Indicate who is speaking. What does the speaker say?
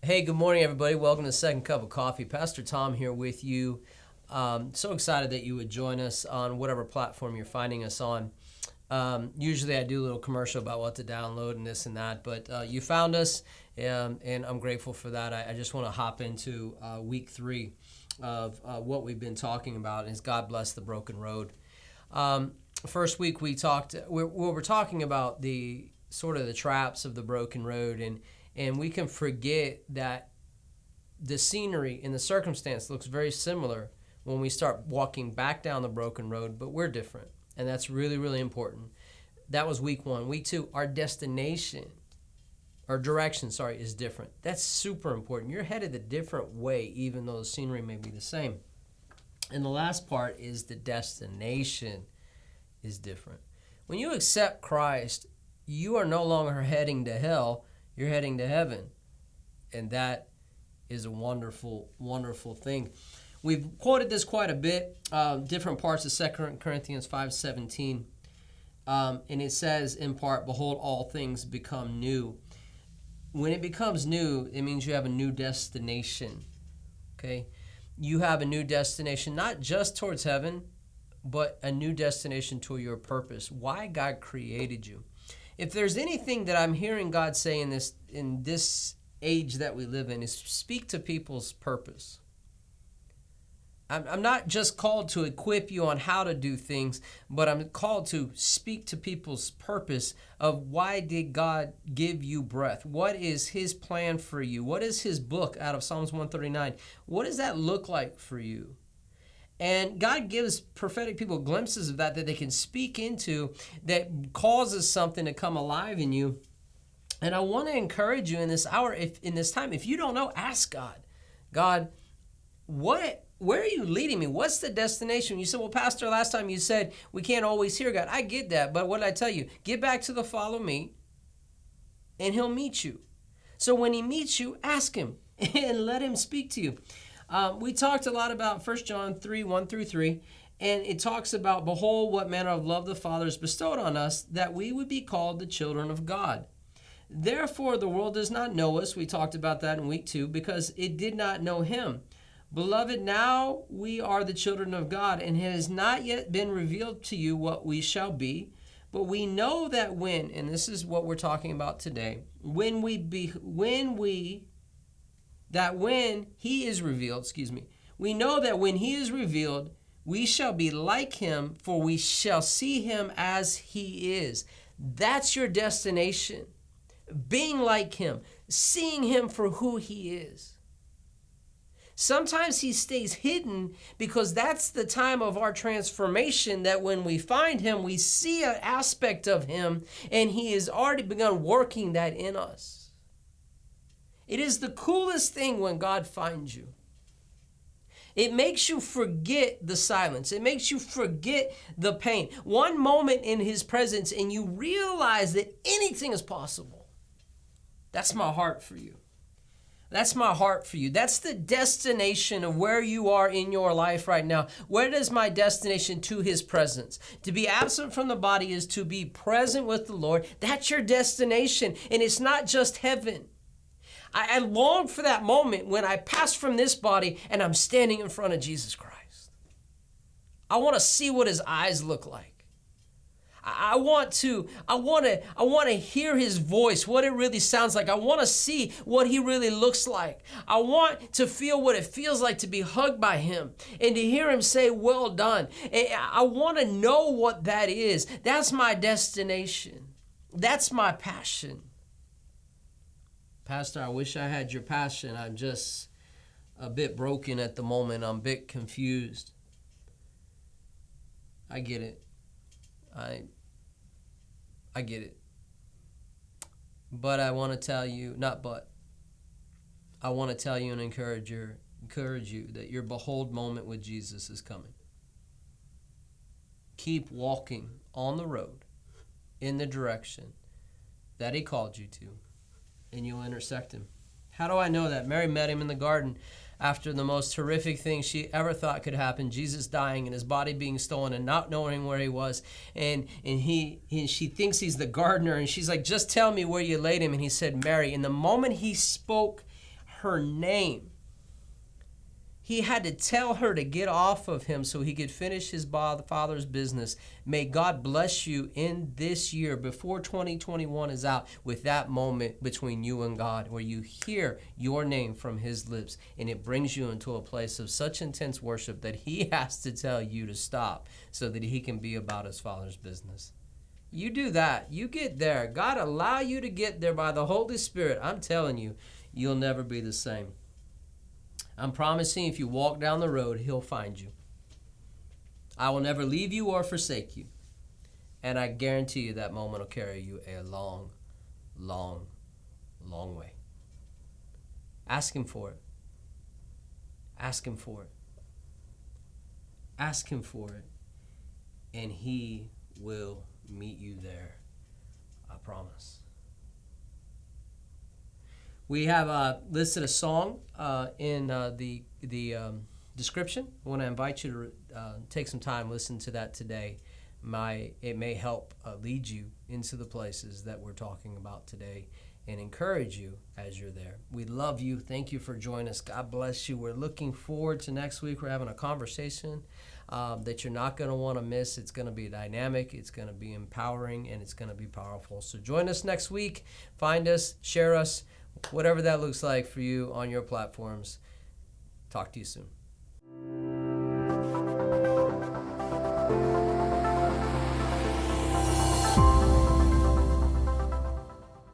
Speaker 1: Hey, good morning, everybody. Welcome to Second Cup of Coffee. Pastor Tom here with you. So excited that you would join us on whatever platform you're finding us on. Usually I do a little commercial about what to download and this and that, but you found us, and I'm grateful for that. I just want to hop into week 3 of what we've been talking about, is God Bless the Broken Road. First week we're talking about the sort of the traps of the broken road, and we can forget that the scenery and the circumstance looks very similar when we start walking back down the broken road, but we're different. And that's really, really important. That was week 1. Week 2, our direction, is different. That's super important. You're headed a different way, even though the scenery may be the same. And the last part is the destination is different. When you accept Christ, you are no longer heading to hell. You're heading to heaven. And that is a wonderful, wonderful thing. We've quoted this quite a bit, different parts of 2 Corinthians 5:17. And it says, in part, behold, all things become new. When it becomes new, it means you have a new destination. Okay? You have a new destination, not just towards heaven, but a new destination to your purpose, why God created you. If there's anything that I'm hearing God say in this age that we live in, is speak to people's purpose. I'm not just called to equip you on how to do things, but I'm called to speak to people's purpose of why did God give you breath? What is His plan for you? What is His book out of Psalms 139? What does that look like for you? And God gives prophetic people glimpses of that they can speak into, that causes something to come alive in you. And I want to encourage you in this hour, in this time, if you don't know, ask God. God, where are you leading me? What's the destination? You said, well, Pastor, last time you said we can't always hear God. I get that, but what did I tell you? Get back to the follow me, and He'll meet you. So when He meets you, ask Him and let Him speak to you. We talked a lot about 1 John 3, 1 through 3, and it talks about, behold, what manner of love the Father has bestowed on us, that we would be called the children of God. Therefore, the world does not know us. We talked about that in week 2, because it did not know Him. Beloved, now we are the children of God, and it has not yet been revealed to you what we shall be. But we know that when, and this is what we're talking about today, when He is revealed, we know that when He is revealed, we shall be like Him, for we shall see Him as He is. That's your destination. Being like Him, seeing Him for who He is. Sometimes He stays hidden because that's the time of our transformation, that when we find Him, we see an aspect of Him, and He has already begun working that in us. It is the coolest thing when God finds you. It makes you forget the silence. It makes you forget the pain. One moment in His presence and you realize that anything is possible. That's my heart for you. That's my heart for you. That's the destination of where you are in your life right now. Where is my destination? To His presence. To be absent from the body is to be present with the Lord. That's your destination. And it's not just heaven. I long for that moment when I pass from this body and I'm standing in front of Jesus Christ. I want to see what His eyes look like. I want to hear His voice, what it really sounds like. I want to see what He really looks like. I want to feel what it feels like to be hugged by Him and to hear Him say, well done. I want to know what that is. That's my destination. That's my passion. Pastor, I wish I had your passion. I'm just a bit broken at the moment. I'm a bit confused. I get it. I get it. But I want to tell you, I want to tell you and encourage you that your behold moment with Jesus is coming. Keep walking on the road in the direction that He called you to, and you'll intersect Him. How do I know that? Mary met him in the garden after the most horrific thing she ever thought could happen, Jesus dying and his body being stolen and not knowing where he was. And she thinks he's the gardener, and she's like, just tell me where you laid him. And he said, Mary. And the moment he spoke her name, he had to tell her to get off of him so he could finish his Father's business. May God bless you in this year before 2021 is out with that moment between you and God where you hear your name from his lips and it brings you into a place of such intense worship that he has to tell you to stop so that he can be about his Father's business. You do that. You get there. God allow you to get there by the Holy Spirit. I'm telling you, you'll never be the same. I'm promising if you walk down the road, he'll find you. I will never leave you or forsake you. And I guarantee you that moment will carry you a long, long, long way. Ask him for it. Ask him for it. Ask him for it. And he will meet you there. I promise. We have listed a song in the description. I want to invite you to take some time, listen to that today. It may help lead you into the places that we're talking about today and encourage you as you're there. We love you. Thank you for joining us. God bless you. We're looking forward to next week. We're having a conversation that you're not going to want to miss. It's going to be dynamic. It's going to be empowering, and it's going to be powerful. So join us next week. Find us, share us, whatever that looks like for you on your platforms. Talk to you soon.